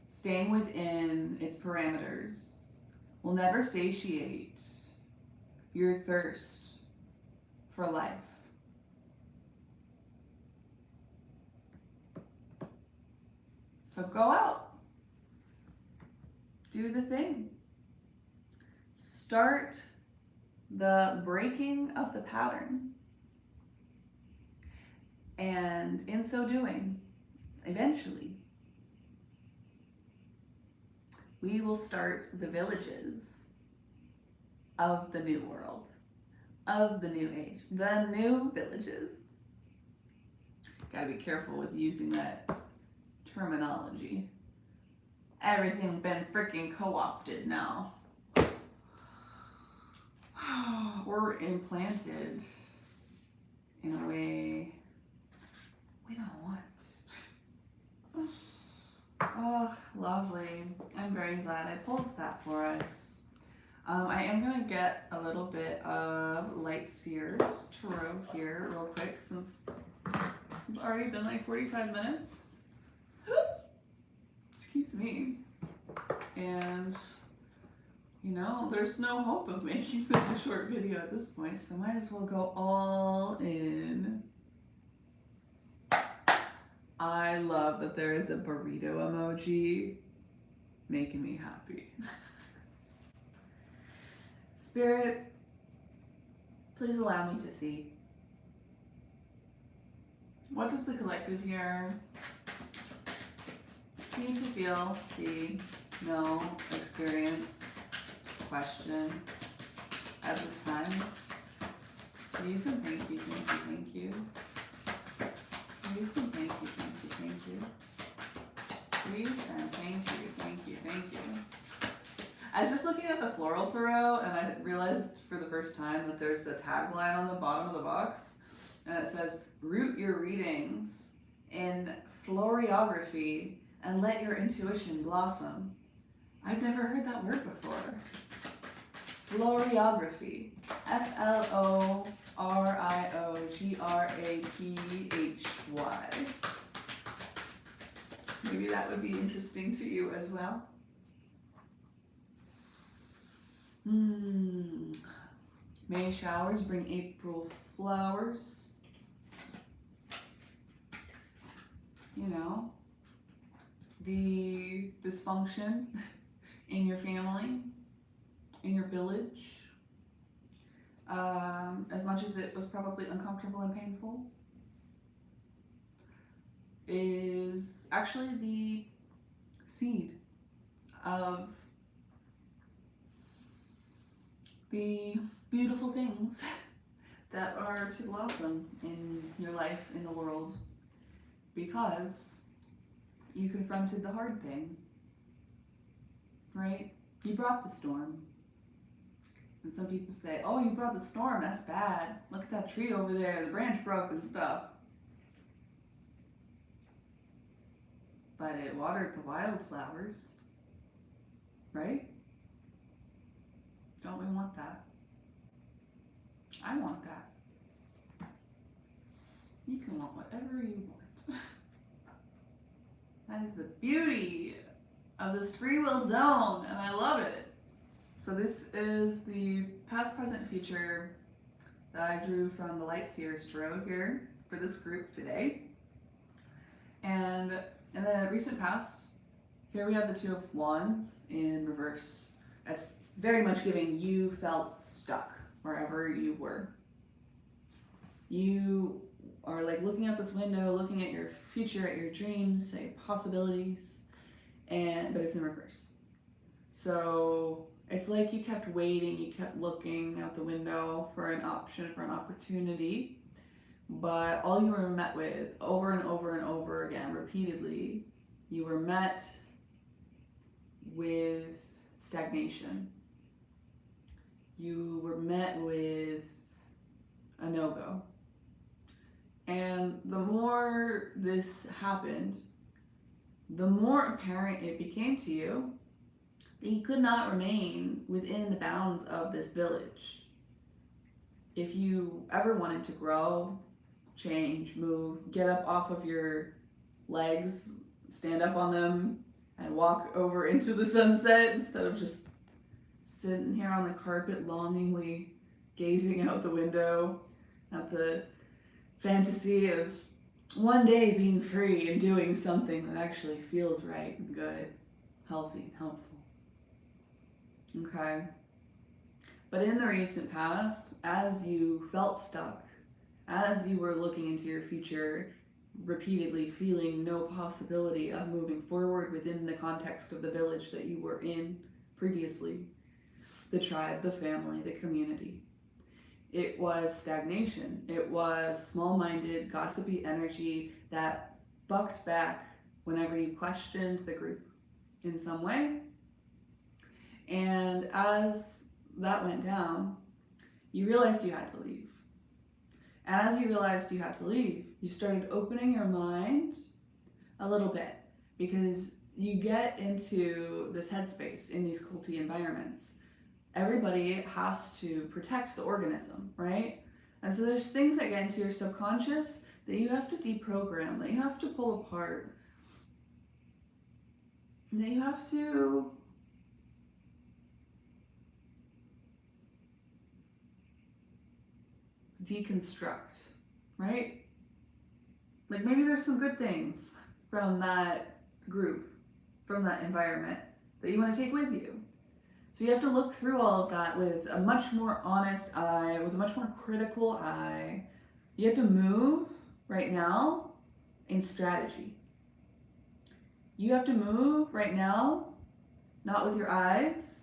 staying within its parameters will never satiate your thirst for life. So go out, do the thing. Start the breaking of the pattern. And in so doing, eventually, we will start the villages of the new world, of the new age, the new villages. Gotta be careful with using that terminology. Everything been freaking co-opted now. We're implanted in a way we don't want. Oh, lovely. I'm very glad I pulled that for us. I am going to get a little bit of Light Spheres Tarot here real quick since it's already been like 45 minutes. Excuse me. And, you know, there's no hope of making this a short video at this point, so might as well go all in. I love that there is a burrito emoji making me happy. Spirit, please allow me to see. What does the collective here need to feel, see, know, experience, question at this time? Please and thank you, thank you, thank you. Please and thank you, thank you, thank you. Please and thank you, thank you, thank you. I was just looking at the floral tarot and I realized for the first time that there's a tagline on the bottom of the box and it says, root your readings in floriography and let your intuition blossom. I've never heard that word before. Floriography. Floriography. Maybe that would be interesting to you as well. May showers bring April flowers. You know, the dysfunction in your family, in your village, as much as it was probably uncomfortable and painful, is actually the seed of the beautiful things that are to blossom in your life, in the world, because you confronted the hard thing, right? You brought the storm. And some people say, oh, you brought the storm, that's bad. Look at that tree over there, the branch broke and stuff. But it watered the wildflowers, right? Don't we want that? I want that. You can want whatever you want. That is the beauty of this free will zone, and I love it. So this is the past, present, future that I drew from the Light Spheres Tarot here for this group today. And in the recent past, here we have the Two of Wands in reverse. That's very much giving you felt stuck wherever you were. You are like looking out this window, looking at your future, at your dreams, say possibilities, but it's in reverse. So it's like you kept waiting, you kept looking out the window for an option, for an opportunity, but all you were met with over and over and over again, repeatedly, you were met with stagnation. You were met with a no-go. And the more this happened, the more apparent it became to you that you could not remain within the bounds of this village. If you ever wanted to grow, change, move, get up off of your legs, stand up on them, and walk over into the sunset instead of just sitting here on the carpet longingly gazing out the window at the fantasy of one day being free and doing something that actually feels right and good, healthy and helpful. Okay. But in the recent past, as you felt stuck, as you were looking into your future, repeatedly feeling no possibility of moving forward within the context of the village that you were in previously, the tribe, the family, the community, It was stagnation. It was small-minded, gossipy energy that bucked back whenever you questioned the group in some way. And as that went down, you realized you had to leave. And as you realized you had to leave, you started opening your mind a little bit, because you get into this headspace in these culty environments. Everybody has to protect the organism, right? And so there's things that get into your subconscious that you have to deprogram, that you have to pull apart, that you have to deconstruct, right? Like maybe there's some good things from that group, from that environment that you want to take with you. So you have to look through all of that with a much more honest eye, with a much more critical eye. You have to move right now in strategy. You have to move right now, not with your eyes,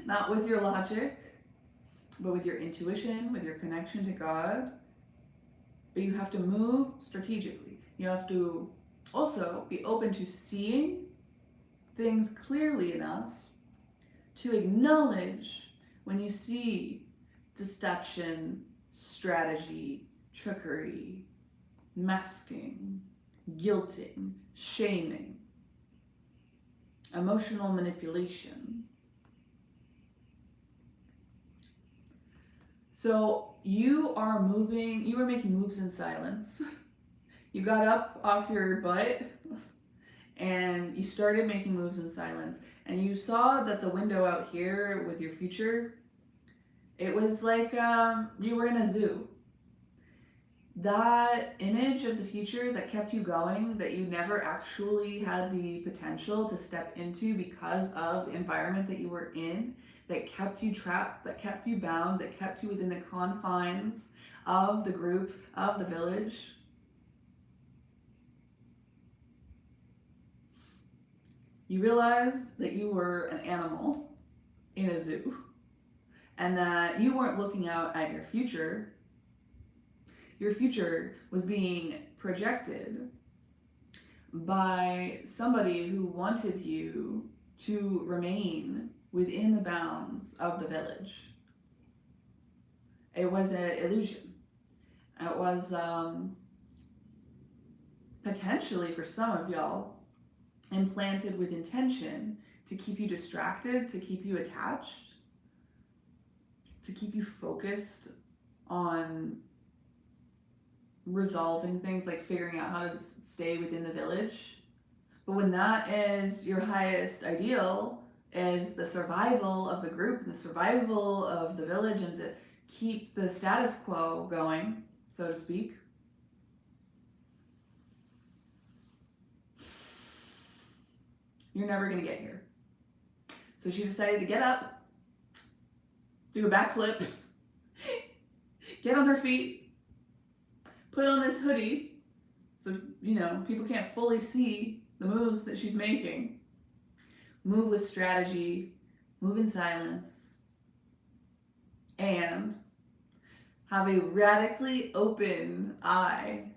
not with your logic, but with your intuition, with your connection to God. But you have to move strategically. You have to also be open to seeing things clearly enough to acknowledge when you see deception, strategy, trickery, masking, guilting, shaming, emotional manipulation. So you are making moves in silence. You got up off your butt and you started making moves in silence. And you saw that the window out here with your future, it was like you were in a zoo. That image of the future that kept you going, that you never actually had the potential to step into because of the environment that you were in, that kept you trapped, that kept you bound, that kept you within the confines of the group, of the village. You realized that you were an animal in a zoo and that you weren't looking out at your future. Your future was being projected by somebody who wanted you to remain within the bounds of the village. It was an illusion. It was potentially, for some of y'all, implanted with intention to keep you distracted, to keep you attached, to keep you focused on resolving things, like figuring out how to stay within the village. But when that is your highest ideal, is the survival of the group, the survival of the village, and to keep the status quo going, so to speak, you're never going to get here. So she decided to get up, do a backflip, get on her feet, put on this hoodie so, people can't fully see the moves that she's making. Move with strategy, move in silence, and have a radically open eye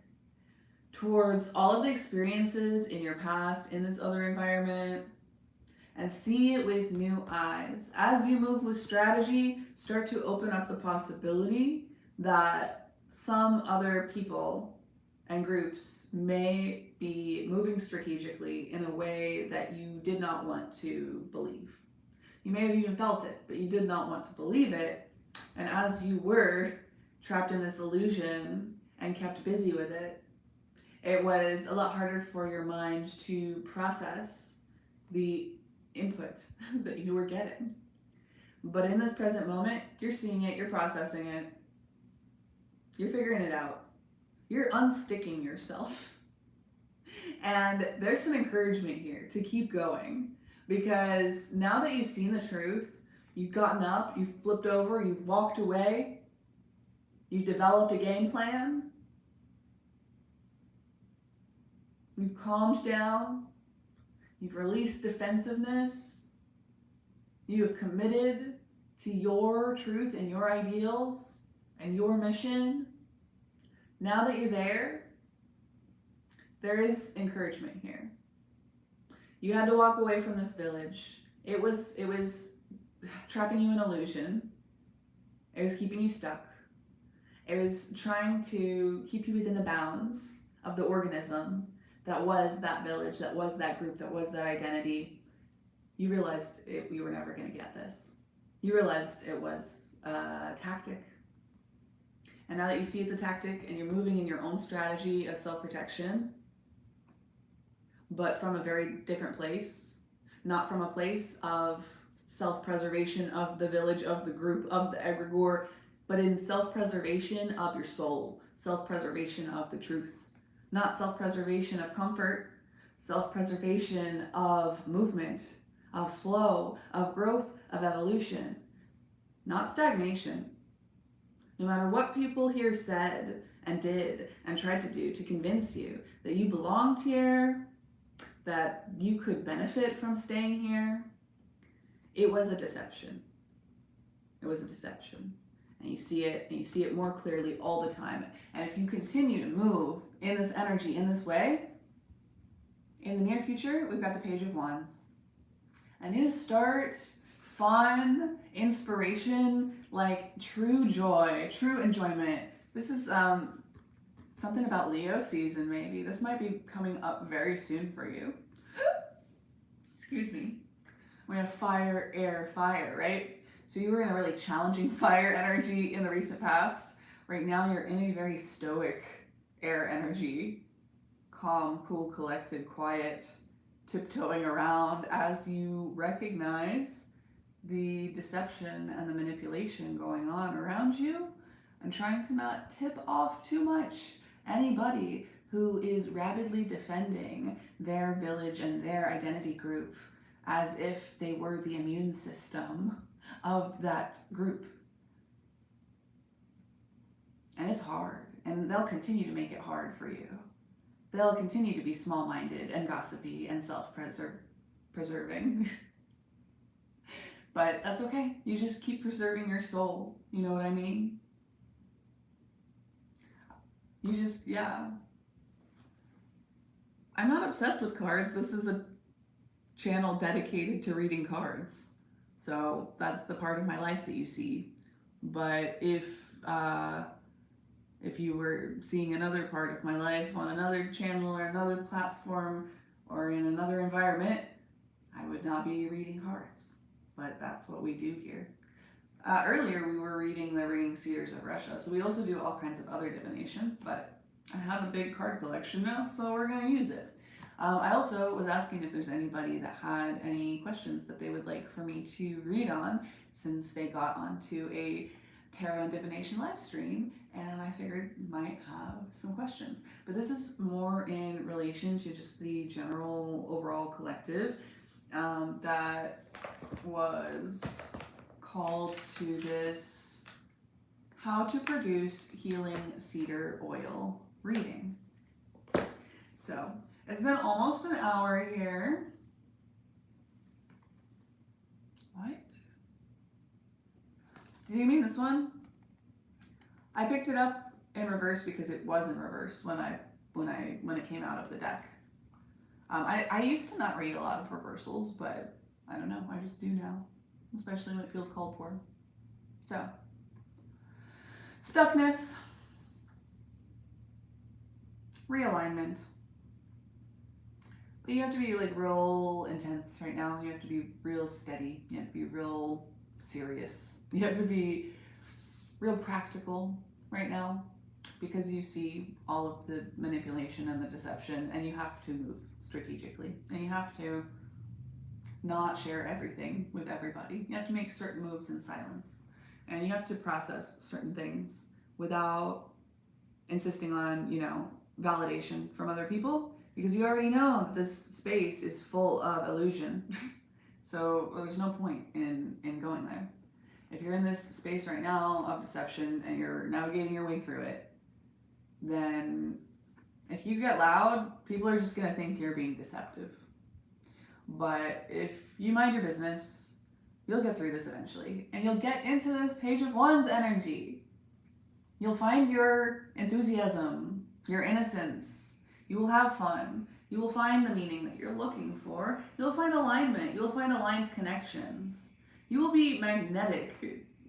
towards all of the experiences in your past, in this other environment, and see it with new eyes. As you move with strategy, start to open up the possibility that some other people and groups may be moving strategically in a way that you did not want to believe. You may have even felt it, but you did not want to believe it. And as you were trapped in this illusion and kept busy with it, it was a lot harder for your mind to process the input that you were getting. But in this present moment, you're seeing it, you're processing it, you're figuring it out, you're unsticking yourself. And there's some encouragement here to keep going, because now that you've seen the truth, you've gotten up, you've flipped over, you've walked away, you've developed a game plan, you've calmed down, you've released defensiveness, you have committed to your truth and your ideals and your mission, now that you're there is encouragement here. You had to walk away from this village. It was trapping you in illusion. It was keeping you stuck. It was trying to keep you within the bounds of the organism that was that village, that was that group, that was that identity. You realized you were never going to get this. You realized it was a tactic. And now that you see it's a tactic and you're moving in your own strategy of self-protection, but from a very different place, not from a place of self-preservation of the village, of the group, of the egregore, but in self-preservation of your soul, self-preservation of the truth, not self-preservation of comfort, self-preservation of movement, of flow, of growth, of evolution, not stagnation. No matter what people here said and did and tried to do to convince you that you belonged here, that you could benefit from staying here, it was a deception. It was a deception. And you see it more clearly all the time. And if you continue to move in this energy, in this way, in the near future, we've got the Page of Wands. A new start, fun, inspiration, like true joy, true enjoyment. This is something about Leo season, maybe. This might be coming up very soon for you. Excuse me. We have fire, air, fire, right? So you were in a really challenging fire energy in the recent past. Right now you're in a very stoic air energy. Calm, cool, collected, quiet, tiptoeing around as you recognize the deception and the manipulation going on around you, and trying to not tip off too much anybody who is rabidly defending their village and their identity group as if they were the immune system of that group. And it's hard, and they'll continue to make it hard for you. They'll continue to be small-minded and gossipy and self-preserving. But that's okay. You just keep preserving your soul. You know what I mean? You just, yeah. I'm not obsessed with cards. This is a channel dedicated to reading cards. So that's the part of my life that you see. But if you were seeing another part of my life on another channel or another platform or in another environment, I would not be reading cards. But that's what we do here. Earlier we were reading the Ringing Cedars of Russia, so we also do all kinds of other divination, but I have a big card collection now, so we're going to use it. I also was asking if there's anybody that had any questions that they would like for me to read on, since they got onto a tarot and divination live stream, and I figured you might have some questions. But this is more in relation to just the general overall collective that was called to this How to Produce Healing Cedar Oil reading. So it's been almost an hour here. What? Do you mean this one? I picked it up in reverse because it was in reverse when it came out of the deck. I used to not read a lot of reversals, but I don't know, I just do now, especially when it feels called for. So, stuckness, realignment. But you have to be like real intense right now. You have to be real steady. You have to be real serious. You have to be real practical right now, because you see all of the manipulation and the deception, and you have to move strategically, and you have to not share everything with everybody. You have to make certain moves in silence, and you have to process certain things without insisting on, validation from other people, because you already know that this space is full of illusion. So there's no point in going there. If you're in this space right now of deception and you're navigating your way through it, then if you get loud, people are just gonna think you're being deceptive. But if you mind your business, You'll get through this eventually. And you'll get into this Page of Wands energy. You'll find your enthusiasm, your innocence. You will have fun. You will find the meaning that you're looking for. You'll find alignment. You'll find aligned connections. You will be magnetic.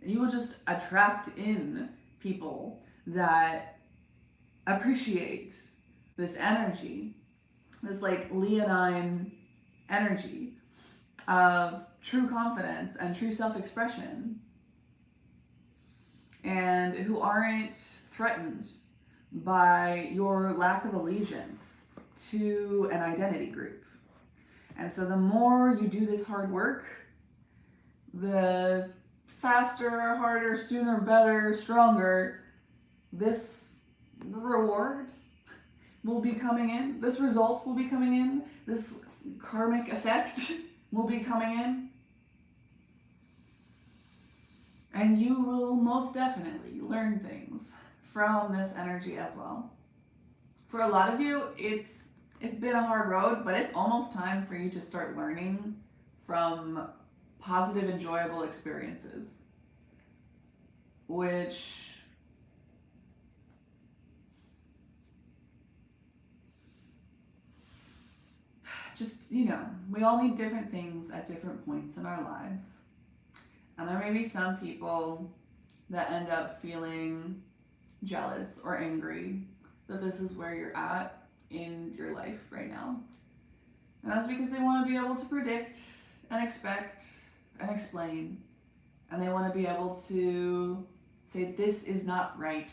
You will just attract in people that appreciate this energy, this like leonine energy of true confidence and true self-expression, and who aren't threatened by your lack of allegiance to an identity group. And so the more you do this hard work, the faster, harder, sooner, better, stronger this reward will be coming in, this result will be coming in, this karmic effect will be coming in. And you will most definitely learn things from this energy as well. For a lot of you, it's been a hard road, but it's almost time for you to start learning from positive, enjoyable experiences, which just, you know, we all need different things at different points in our lives. And there may be some people that end up feeling jealous or angry that this is where you're at in your life right now. And that's because they want to be able to predict and expect and explain. And they want to be able to say, this is not right.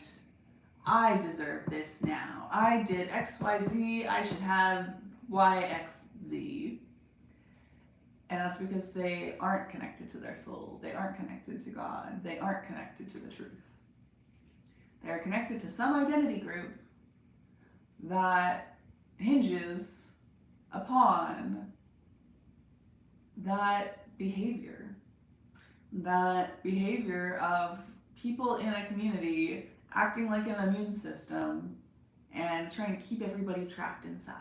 I deserve this now. I did X, Y, Z. I should have Y, X, Z. And that's because they aren't connected to their soul. They aren't connected to God. They aren't connected to the truth. They are connected to some identity group that hinges upon that behavior of people in a community acting like an immune system and trying to keep everybody trapped inside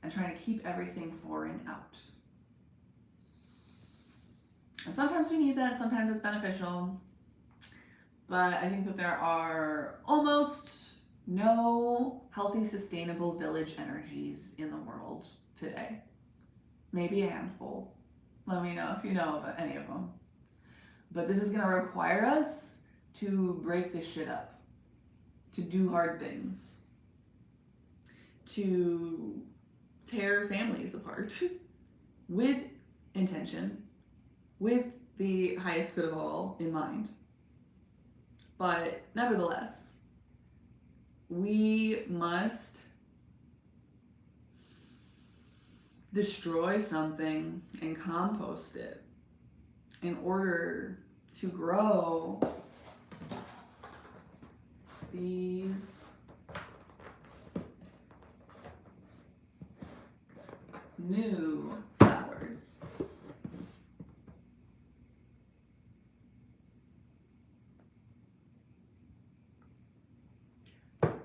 and trying to keep everything foreign out. And sometimes we need that, sometimes it's beneficial, but I think that there are almost no healthy, sustainable village energies in the world today. Maybe a handful. Let me know if you know of any of them. But this is going to require us to break this shit up, to do hard things, to tear families apart with intention, with the highest good of all in mind. But nevertheless, we must destroy something and compost it in order to grow these new flowers.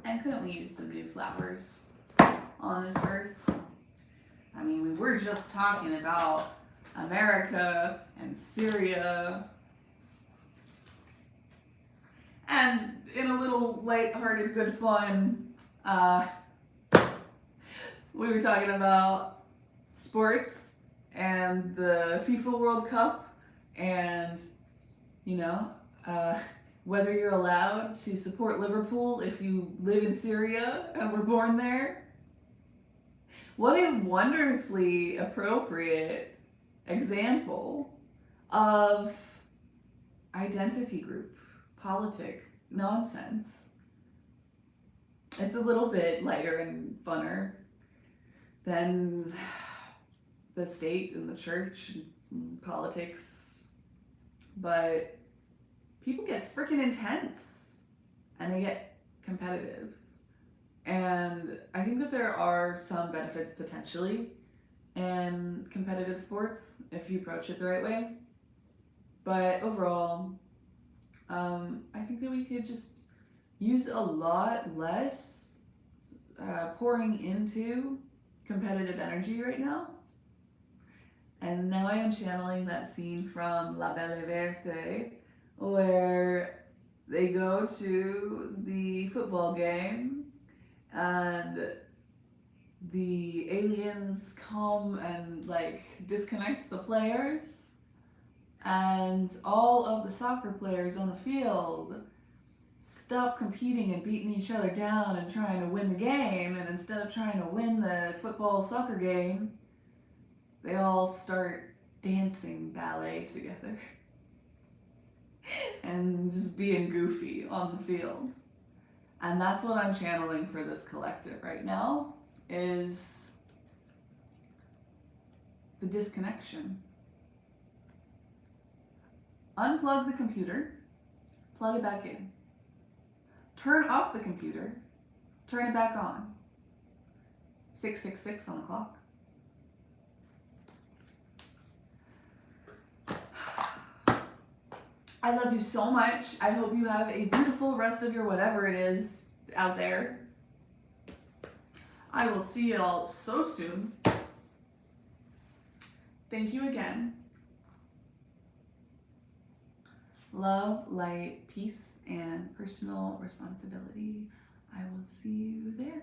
And couldn't we use some new flowers on this earth? I mean, we were just talking about America and Syria. And in a little lighthearted, good fun, we were talking about sports and the FIFA World Cup and, you know, whether you're allowed to support Liverpool if you live in Syria and were born there. What a wonderfully appropriate example of identity group, politic nonsense. It's a little bit lighter and funner than the state and the church and politics, but people get freaking intense and they get competitive. And I think that there are some benefits potentially in competitive sports if you approach it the right way. But overall, I think that we could just use a lot less pouring into competitive energy right now And now I am channeling that scene from La Belle et Verte where they go to the football game and the aliens come and like disconnect the players, and all of the soccer players on the field stop competing and beating each other down and trying to win the game, and instead of trying to win the football soccer game, they all start dancing ballet together and just being goofy on the field. And that's what I'm channeling for this collective right now, is the disconnection. Unplug the computer, plug it back in. Turn off the computer, turn it back on. 666 on the clock. I love you so much. I hope you have a beautiful rest of your whatever it is out there. I will see you all so soon. Thank you again. Love, light, peace, and personal responsibility. I will see you there.